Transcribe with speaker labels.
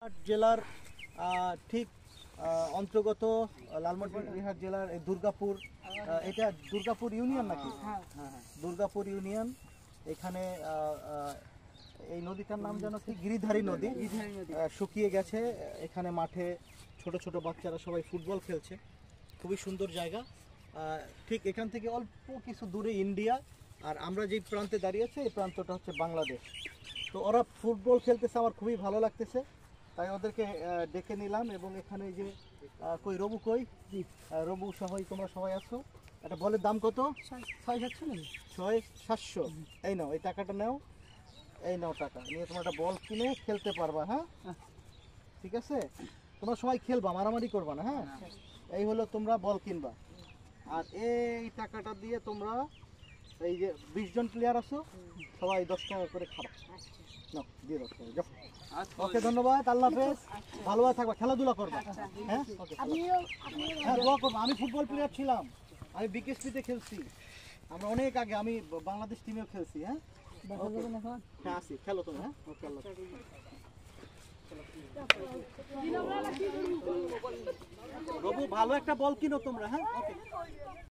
Speaker 1: জেলার ঠিক অন্তর্গত লালমনিরহাট জেলার দুর্গাপুর, এটা দুর্গাপুর ইউনিয়ন নাকি? হ্যাঁ, দুর্গাপুর ইউনিয়ন। এখানে এই নদীটার নাম যেন কি গিরিধারী নদী, শুকিয়ে গেছে। এখানে মাঠে ছোট ছোট বাচ্চারা সবাই ফুটবল খেলছে, খুবই সুন্দর জায়গা। ঠিক এখান থেকে অল্প কিছু দূরে ইন্ডিয়া, আর আমরা যেই প্রান্তে দাঁড়িয়ে আছি এই প্রান্তটা হচ্ছে বাংলাদেশ। তো ওরা ফুটবল খেলতেছে, আমার খুবই ভালো লাগতেছে, তাই ওদেরকে ডেকে নিলাম। এবং এখানে যে কই রবু, কই রবু সহ তোমরা সবাই আছো। একটা বলের দাম কত? 6,700। এই নাও, এই টাকাটা নাও, এই নাও টাকা নিয়ে তোমরা একটা বল কিনে খেলতে পারবা। হ্যাঁ, ঠিক আছে, তোমরা সবাই খেলবা, মারামারি করবা না। হ্যাঁ, এই হলো তোমরা বল কিনবা। আর এই টাকাটা দিয়ে তোমরা এই যে 20 জন প্লেয়ার আছো, সবাই 10 টাকা করে খাবা। নাও, দিয়ে দাও, যাও। ওকে, ধন্যবাদ, আল্লাহ হাফেজ, ভালোভাবে থাকবা, খেলাধুলা করবা। হ্যাঁ, হ্যাঁ, দোয়া করবা। আমি ফুটবল প্লেয়ার ছিলাম, আমি বিকেএসপিতে খেলছি, আমরা অনেক আগে, আমি বাংলাদেশ টিমেও খেলছি। হ্যাঁ, হ্যাঁ আসি, খেলো তুমি। হ্যাঁ, ওকে, আল্লাহ। রবু, ভালো একটা বল কিনো তোমরা। হ্যাঁ, ওকে।